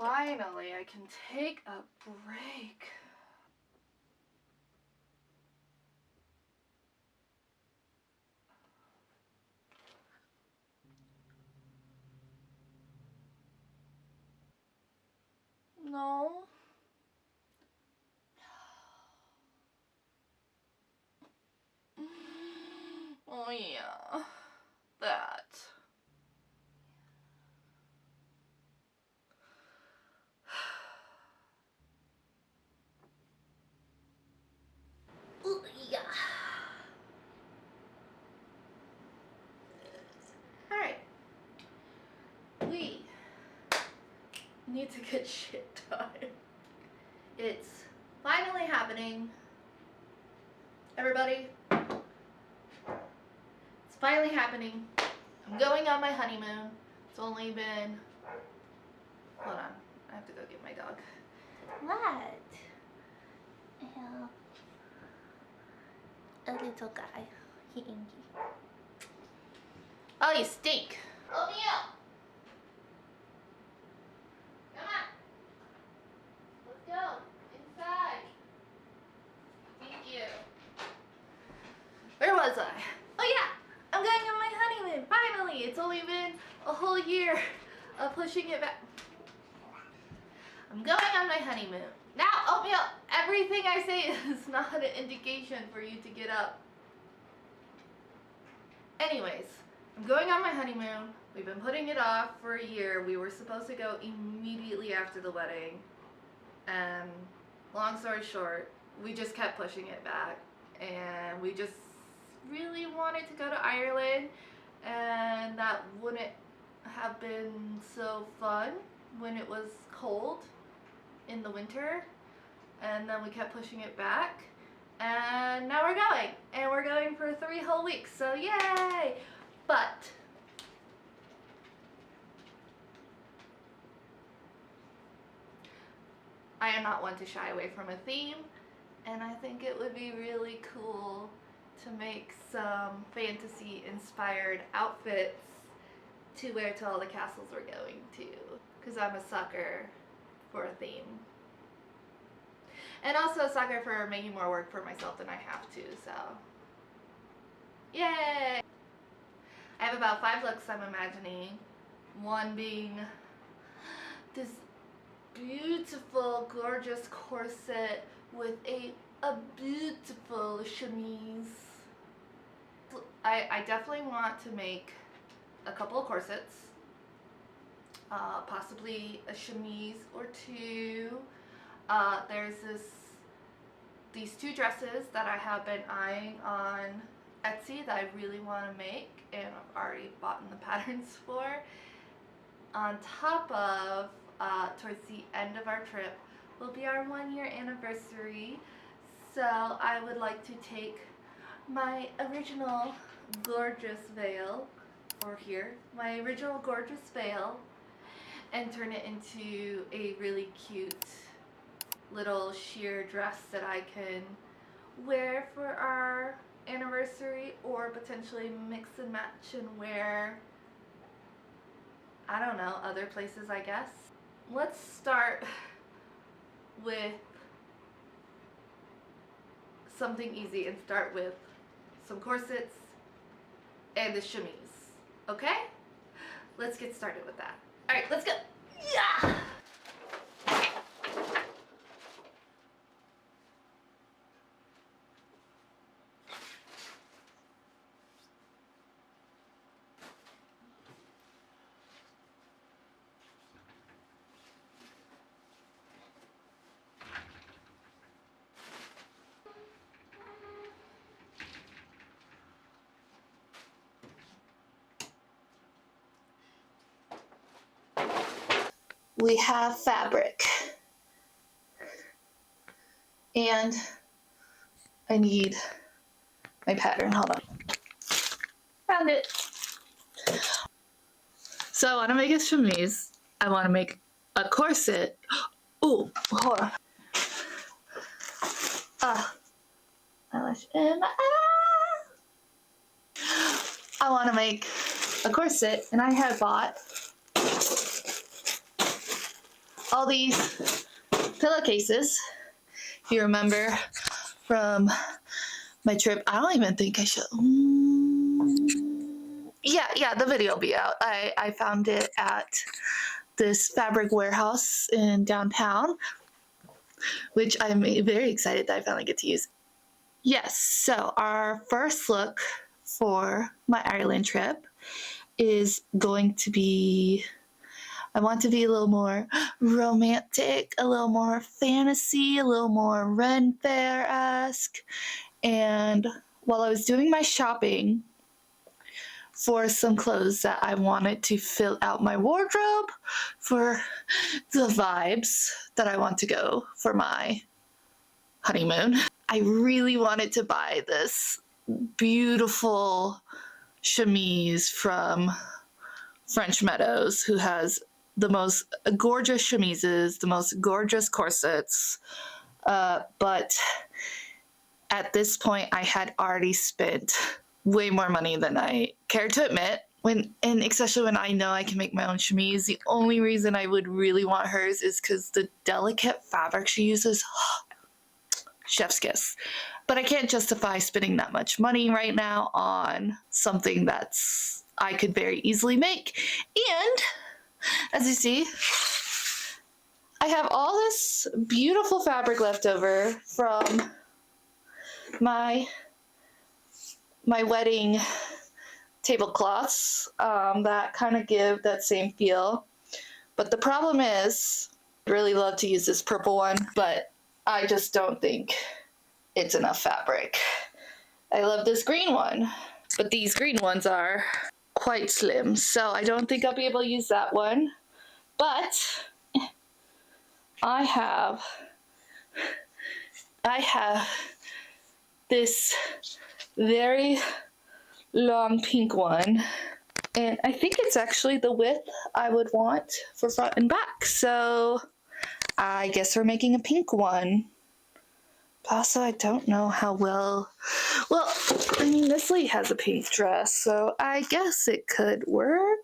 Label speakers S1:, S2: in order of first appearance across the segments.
S1: Finally, I can take a break. No. Oh yeah, that. Ooh, yeah. Alright. We need to get shit done. It's finally happening. Everybody, it's finally happening. I'm going on my honeymoon. It's only been... Hold on. I have to go get my dog. What? A little guy. He inky. Oh, you stink. O'Neal! Come on. Let's go. Inside. Thank you. Where was I? Oh yeah! I'm going on my honeymoon. Finally! It's only been a whole year of pushing it back. I'm going on my honeymoon. Now, Oatmeal, everything I say is not an indication for you to get up. Anyways, I'm going on my honeymoon. We've been putting it off for a year. We were supposed to go immediately after the wedding. And long story short, we just kept pushing it back. And we just really wanted to go to Ireland. And that wouldn't have been so fun when it was cold in the winter. And then we kept pushing it back. And now we're going. And we're going for 3 whole weeks. So yay! But I am not one to shy away from a theme. And I think it would be really cool to make some fantasy inspired outfits to wear to all the castles we're going to. Because I'm a sucker for a theme. And also a sucker for making more work for myself than I have to, so. Yay! I have about 5 looks I'm imagining. One being this beautiful, gorgeous corset with a beautiful chemise. I definitely want to make a couple of corsets. Possibly a chemise or 2. There's these 2 dresses that I have been eyeing on Etsy that I really want to make, and I've already bought the patterns for. On top of, towards the end of our trip, will be our 1-year anniversary. So I would like to take my original gorgeous veil, or here, my original gorgeous veil, and turn it into a really cute little sheer dress that I can wear for our anniversary, or potentially mix and match and wear, I don't know, other places, I guess. Let's start with something easy and start with some corsets and a chemise, okay? Let's get started with that. All right, let's go. Yeah! We have fabric, and I need my pattern. Hold on. Found it. So I want to make a chemise. I want to make a corset. Ooh, hold on. Eyelash in my eye. I want to make a corset, and I had bought all these pillowcases. If you remember from my trip, I don't even think I should. Yeah, the video will be out. I found it at this fabric warehouse in downtown, which I'm very excited that I finally get to use. Yes, so our first look for my Ireland trip is going to be, I want to be a little more romantic, a little more fantasy, a little more Ren Fair-esque. And while I was doing my shopping for some clothes that I wanted to fill out my wardrobe for the vibes that I want to go for my honeymoon, I really wanted to buy this beautiful chemise from French Meadows, who has the most gorgeous chemises, the most gorgeous corsets, but at this point I had already spent way more money than I care to admit. And especially when I know I can make my own chemise, the only reason I would really want hers is because the delicate fabric she uses, chef's kiss. But I can't justify spending that much money right now on something that's I could very easily make. And as you see, I have all this beautiful fabric left over from my wedding tablecloths that kind of give that same feel. But the problem is, I'd really love to use this purple one, but I just don't think it's enough fabric. I love this green one, but these green ones are quite slim, so I don't think I'll be able to use that one. But I have this very long pink one, and I think it's actually the width I would want for front and back, so I guess we're making a pink one. Also, I don't know how well, I mean, this lady has a pink dress, so I guess it could work.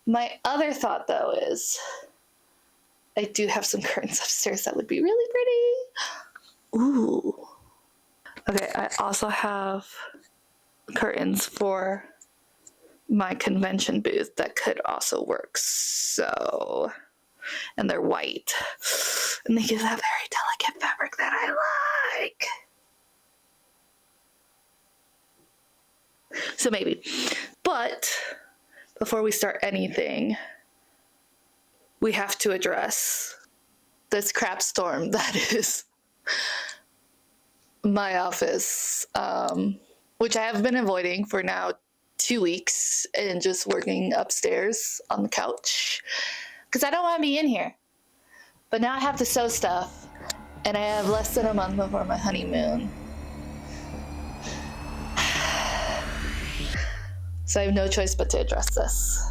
S1: My other thought, though, is I do have some curtains upstairs that would be really pretty. Ooh. Okay, I also have curtains for my convention booth that could also work, so, and they're white, and they give that very delicate fabric that I like. So maybe, but before we start anything, we have to address this crap storm that is my office, which I have been avoiding for now 2 weeks and just working upstairs on the couch because I don't want to be in here. But now I have to sew stuff, and I have less than a month before my honeymoon. So I have no choice but to address this.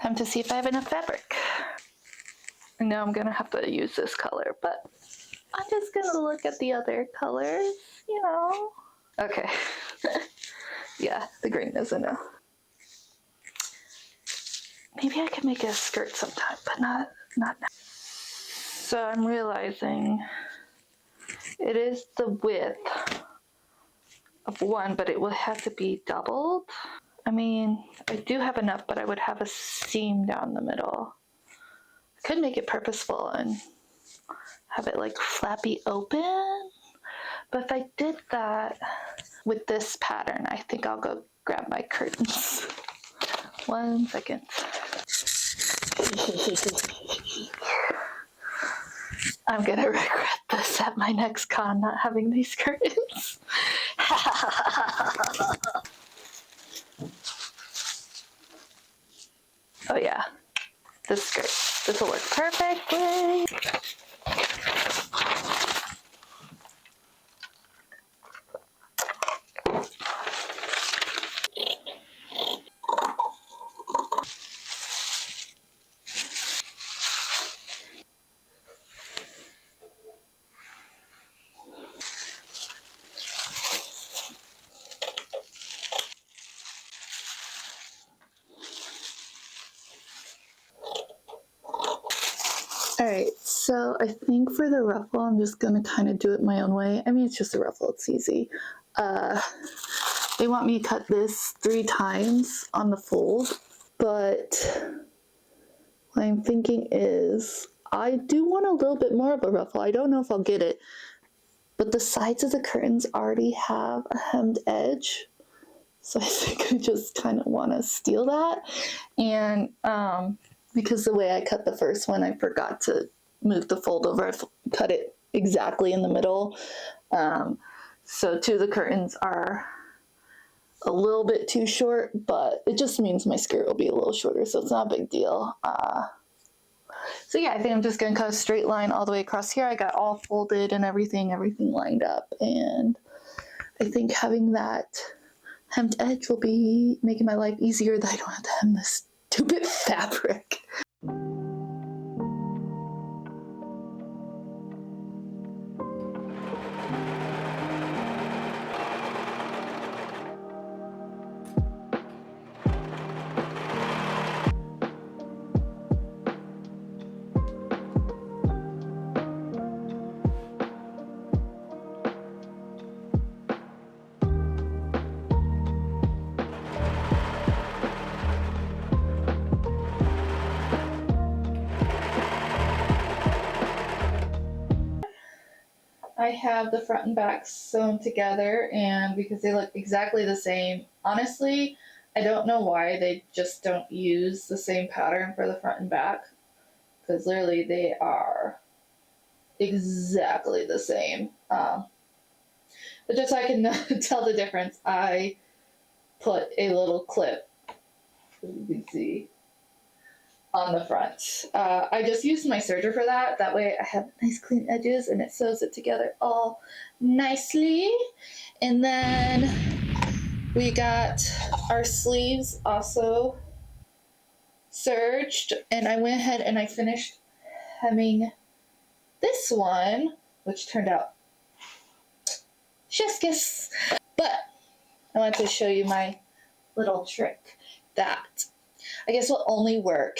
S1: Time to see if I have enough fabric. I know I'm gonna have to use this color, but I'm just gonna look at the other colors, you know. Okay, Yeah, the green is a no. Maybe I could make a skirt sometime, but not now. So I'm realizing it is the width of one, but it will have to be doubled. I mean, I do have enough, but I would have a seam down the middle. I could make it purposeful and have it like flappy open. But if I did that with this pattern, I think I'll go grab my curtains. 1 second. I'm gonna regret this at my next con, not having these curtains. Oh yeah, this skirt. This will work perfectly. Alright, so I think for the ruffle, I'm just going to kind of do it my own way. I mean, it's just a ruffle, it's easy. They want me to cut this 3 times on the fold, but what I'm thinking is I do want a little bit more of a ruffle. I don't know if I'll get it, but the sides of the curtains already have a hemmed edge. So I think I just kind of want to steal that. And because the way I cut the first one, I forgot to move the fold over. I cut it exactly in the middle. So 2 of the curtains are a little bit too short, but it just means my skirt will be a little shorter, so it's not a big deal. So yeah, I think I'm just going to cut a straight line all the way across here. I got all folded and everything lined up. And I think having that hemmed edge will be making my life easier that I don't have to hem this stupid fabric. I have the front and back sewn together, and because they look exactly the same, honestly, I don't know why they just don't use the same pattern for the front and back, because literally they are exactly the same. But just so I can tell the difference, I put a little clip, as you can see, on the front. I just used my serger for that. That way I have nice clean edges and it sews it together all nicely. And then we got our sleeves also serged, and I went ahead and I finished hemming this one, which turned out chef's kiss. But I want to show you my little trick that I guess will only work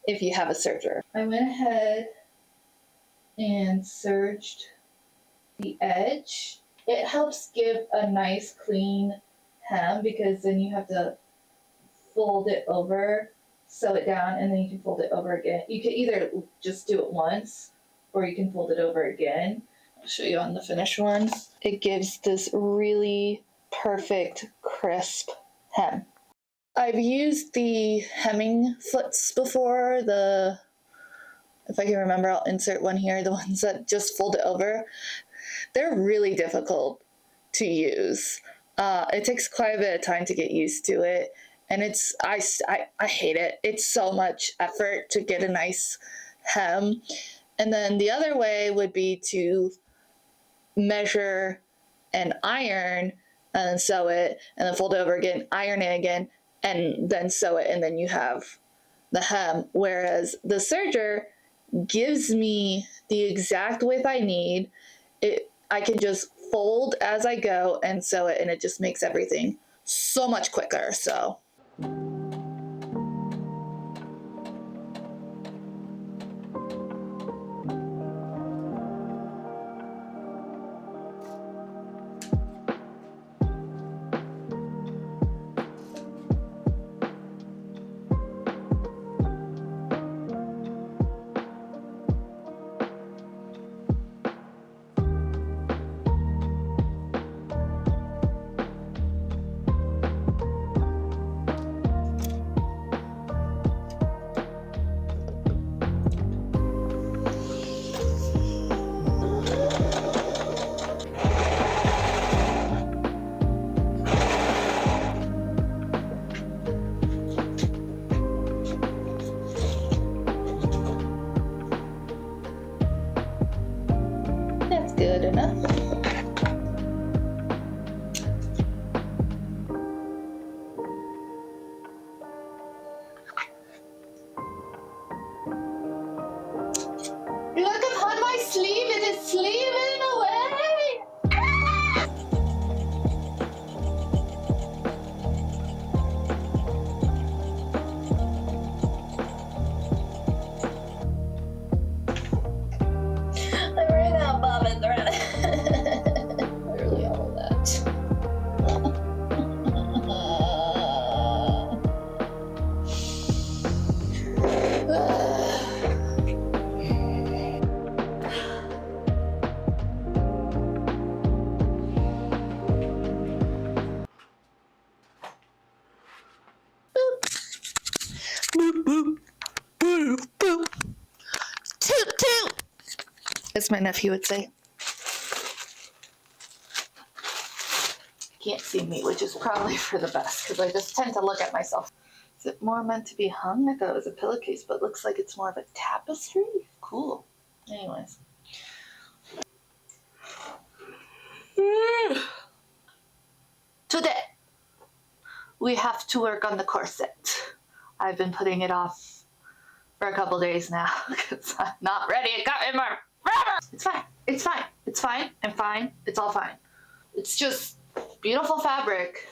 S1: if you have a serger. I went ahead and serged the edge. It helps give a nice clean hem, because then you have to fold it over, sew it down, and then you can fold it over again. You can either just do it once or you can fold it over again. I'll show you on the finished one. It gives this really perfect crisp hem. I've used the hemming foots before, if I can remember, I'll insert one here, the ones that just fold it over. They're really difficult to use. It takes quite a bit of time to get used to it, and I hate it. It's so much effort to get a nice hem. And then the other way would be to measure and iron, and then sew it, and then fold it over again, iron it again, and then sew it, and then you have the hem. Whereas the serger gives me the exact width I need. I can just fold as I go and sew it, and it just makes everything so much quicker. So that's good enough. Look upon my sleeve, it is sleeving away. I'm running out of bob and thread. Literally all of that. Boop, boop, boop, boop. Toot, toot, as my nephew would say. Can't see me, which is probably for the best, because I just tend to look at myself. Is it more meant to be hung? I thought it was a pillowcase, but it looks like it's more of a tapestry. Cool. Anyways. Today, we have to work on the corset. I've been putting it off for a couple days now because I'm not ready to cut it more forever. It's fine. It's fine. It's fine. I'm fine. It's all fine. It's just beautiful fabric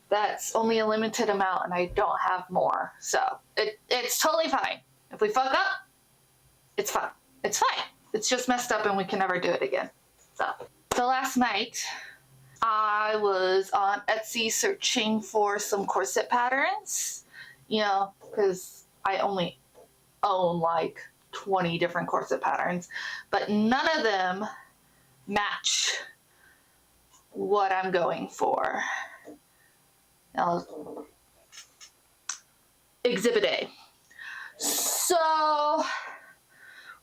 S1: that's only a limited amount and I don't have more. So it's totally fine. If we fuck up, it's fine. It's fine. It's just messed up and we can never do it again. So last night I was on Etsy searching for some corset patterns, you know, because I only own like 20 different corset patterns, but none of them match what I'm going for. Now, Exhibit A. So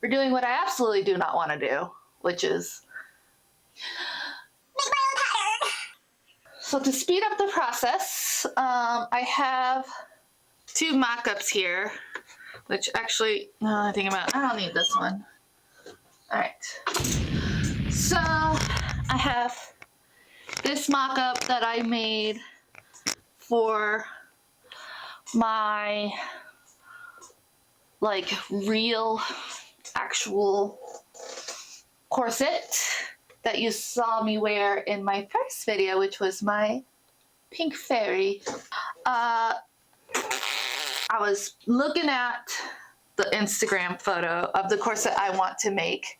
S1: we're doing what I absolutely do not want to do, which is make my own pattern. So to speed up the process, I have two mock-ups here, which actually, now I think about it, I don't need this one. Alright. So I have this mock-up that I made for my like real actual corset that you saw me wear in my first video, which was my pink fairy. I was looking at the Instagram photo of the corset I want to make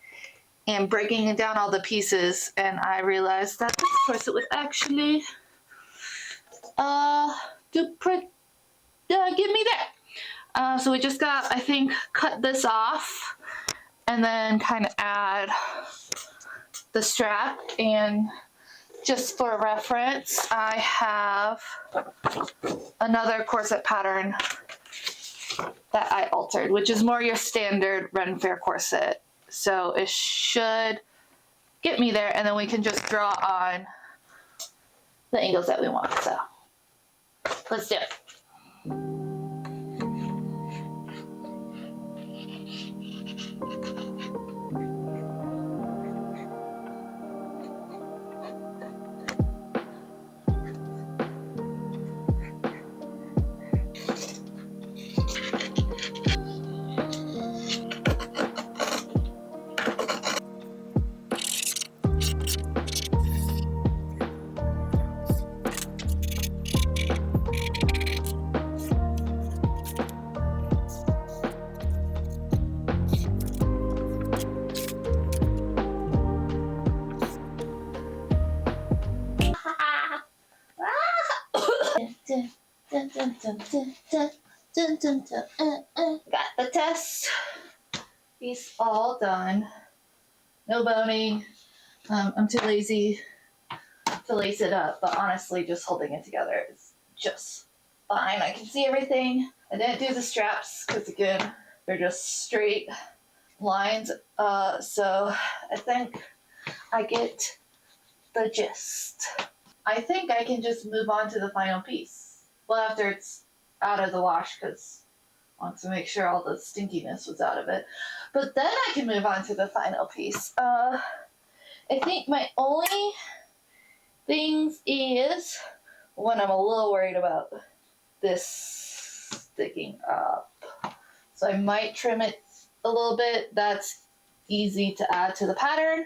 S1: and breaking down all the pieces, and I realized that this corset would actually get me there. So we just got, I think, cut this off and then kind of add the strap. And just for reference, I have another corset pattern that I altered, which is more your standard Ren Fair corset. So it should get me there, and then we can just draw on the angles that we want. So let's do it. Dun, dun, dun, dun, dun, dun, dun, dun, Got the test piece all done. No boning. I'm too lazy to lace it up, but honestly, just holding it together is just fine. I can see everything. I didn't do the straps because, again, they're just straight lines. So I think I get the gist. I think I can just move on to the final piece. Well, after it's out of the wash, because I want to make sure all the stinkiness was out of it. But then I can move on to the final piece. I think my only things is when I'm a little worried about this sticking up. So I might trim it a little bit. That's easy to add to the pattern.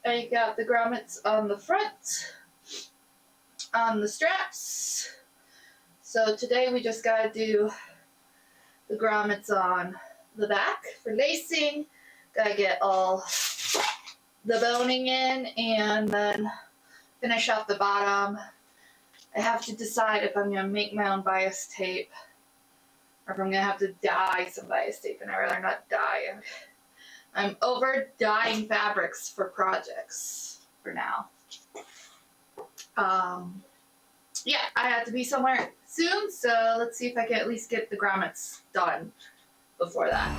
S1: I got the grommets on the front, on the straps. So today we just gotta do the grommets on the back for lacing. Gotta get all the boning in and then finish off the bottom. I have to decide if I'm gonna make my own bias tape or if I'm gonna have to dye some bias tape, and I'd rather not dye. I'm over dyeing fabrics for projects for now. Yeah, I have to be somewhere soon, so let's see if I can at least get the grommets done before that.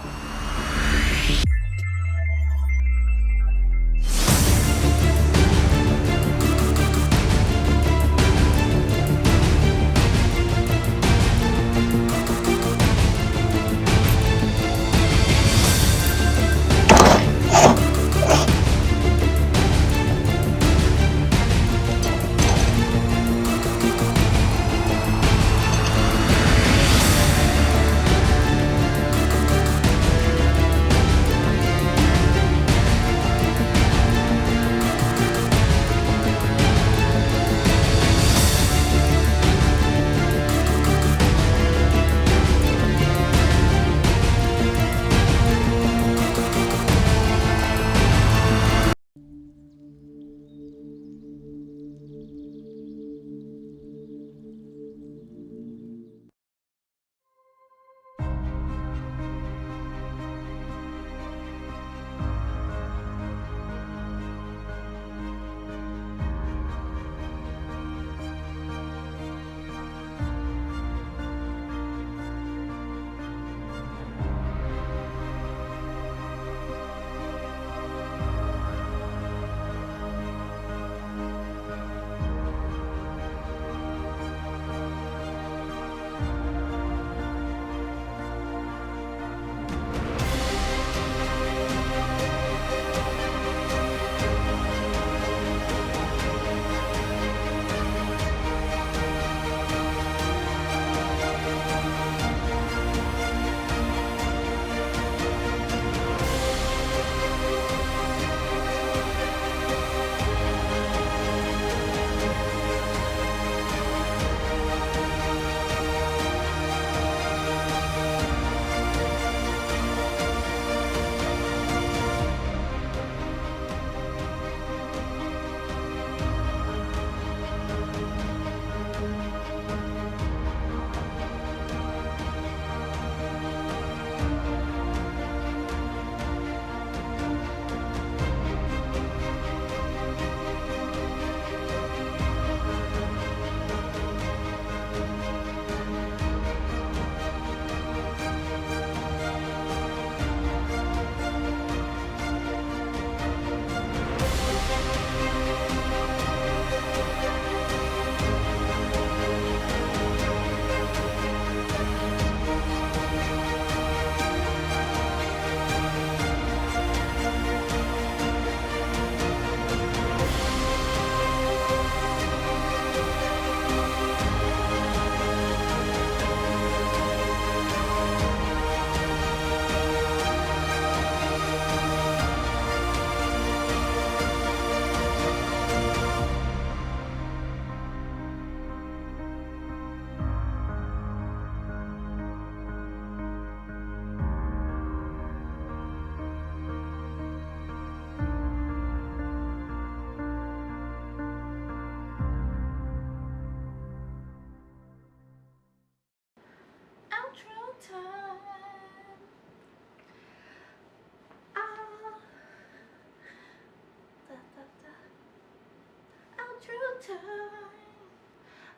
S1: time.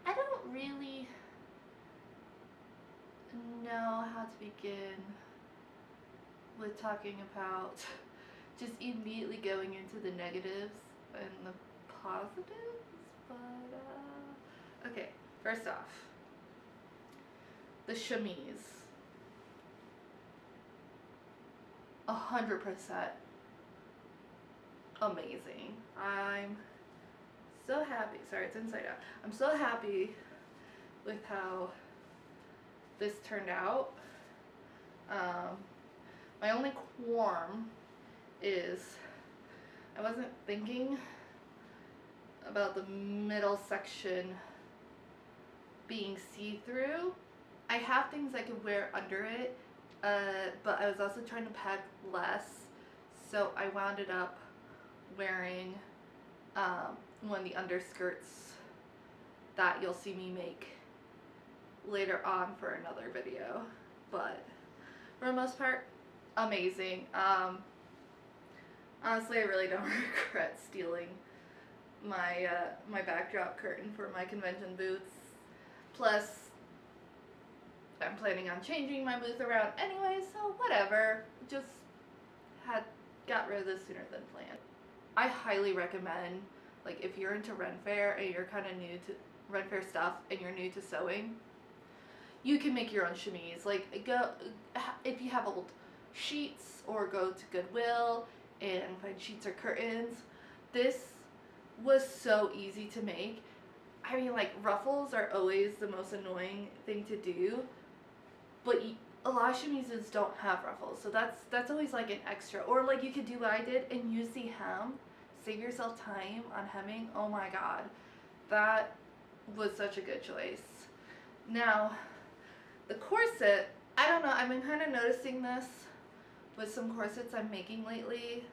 S1: I don't really know how to begin with talking about just immediately going into the negatives and the positives, but okay, first off, the chemise. 100% amazing. I'm so happy. Sorry, it's inside out. I'm so happy with how this turned out. My only qualm is I wasn't thinking about the middle section being see-through. I have things I could wear under it, but I was also trying to pack less, so I wound it up wearing one of the underskirts that you'll see me make later on for another video. But for the most part, amazing. Honestly, I really don't regret stealing my my backdrop curtain for my convention booths. Plus, I'm planning on changing my booth around anyway, so whatever. Just got rid of this sooner than planned. I highly recommend, like, if you're into Ren Fair and you're kind of new to Ren Fair stuff and you're new to sewing, you can make your own chemise. Like, go if you have old sheets, or go to Goodwill and find sheets or curtains. This was so easy to make. I mean, like, ruffles are always the most annoying thing to do, but a lot of chemises don't have ruffles, so that's always like an extra. Or like, you could do what I did and use the hem, save yourself time on hemming. Oh my god, that was such a good choice. Now, the corset, I don't know, I've been kind of noticing this with some corsets I'm making lately.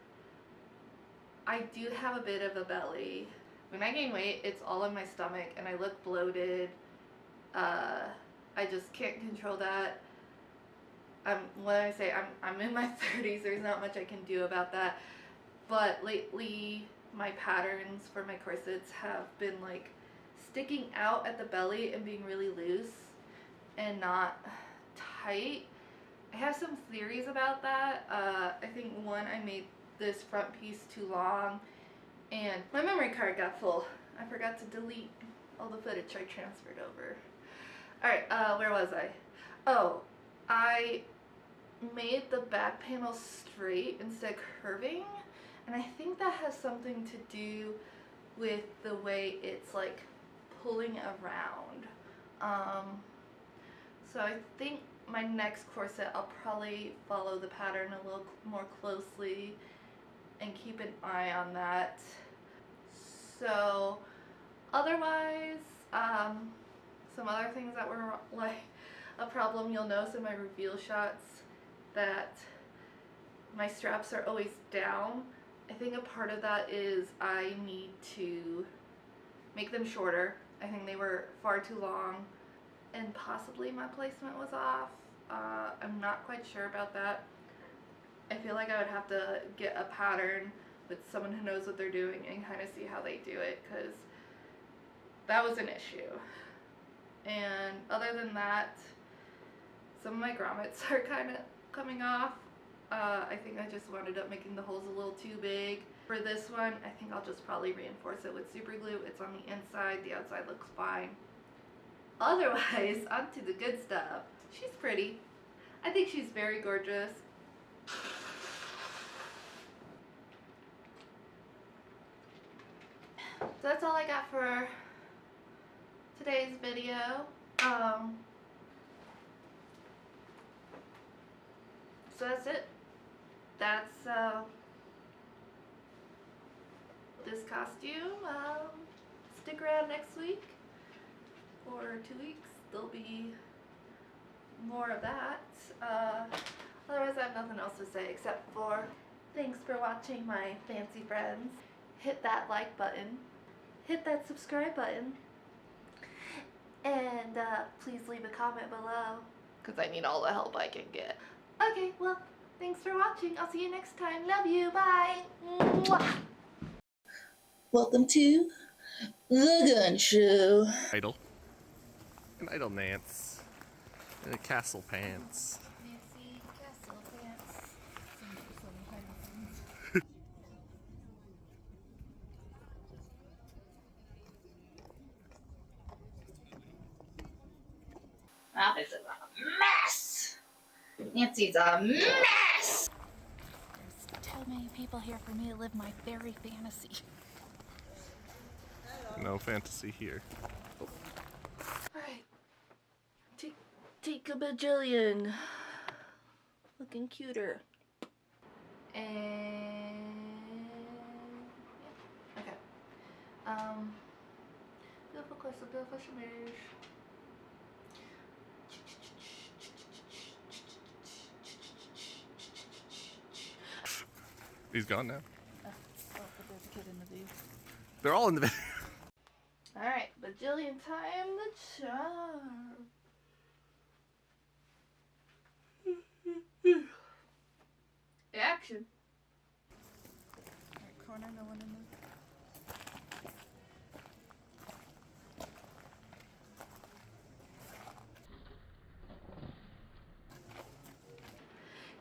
S1: I do have a bit of a belly. When I gain weight, it's all in my stomach and I look bloated. I just can't control that. When I say I'm in my 30s, there's not much I can do about that. But lately, my patterns for my corsets have been like sticking out at the belly and being really loose and not tight. I have some theories about that. I think one, I made this front piece too long and my memory card got full. I forgot to delete all the footage I transferred over. Alright, where was I? Oh, I made the back panel straight instead of curving, and I think that has something to do with the way it's like pulling around. So I think my next corset I'll probably follow the pattern a little more closely and keep an eye on that. So otherwise, some other things that were like a problem, you'll notice in my reveal shots that my straps are always down. I think a part of that is I need to make them shorter. I think they were far too long, and possibly my placement was off. I'm not quite sure about that. I feel like I would have to get a pattern with someone who knows what they're doing and kind of see how they do it, because that was an issue. And other than that, some of my grommets are kind of coming off. I think I just wound up making the holes a little too big. For this one, I think I'll just probably reinforce it with super glue. It's on the inside, the outside looks fine. Otherwise, onto the good stuff. She's pretty. I think she's very gorgeous. So that's all I got for today's video. So that's it. That's this costume. Stick around next week or 2 weeks. There'll be more of that. Otherwise, I have nothing else to say except for thanks for watching, my fancy friends. Hit that like button, hit that subscribe button, and please leave a comment below, because I need all the help I can get. Okay, well, thanks for watching. I'll see you next time. Love you. Bye. Mwah. Welcome to The gun show.
S2: Idle. An idle Nance. And a castle pants.
S1: Nancy Castle Pants. That is a mess. Nancy's a mess. There's too many people here for me to live my fairy fantasy.
S2: No fantasy here.
S1: Alright. Take a bajillion. Looking cuter. And yeah. Okay. Beautiful crystal, beautiful shimmer.
S2: He's gone now.
S1: Oh, but there's a kid in the video.
S2: They're all in the video.
S1: Alright, bajillion time the charm. Action. Alright, corner, no one in there.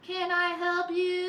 S1: Can I help you?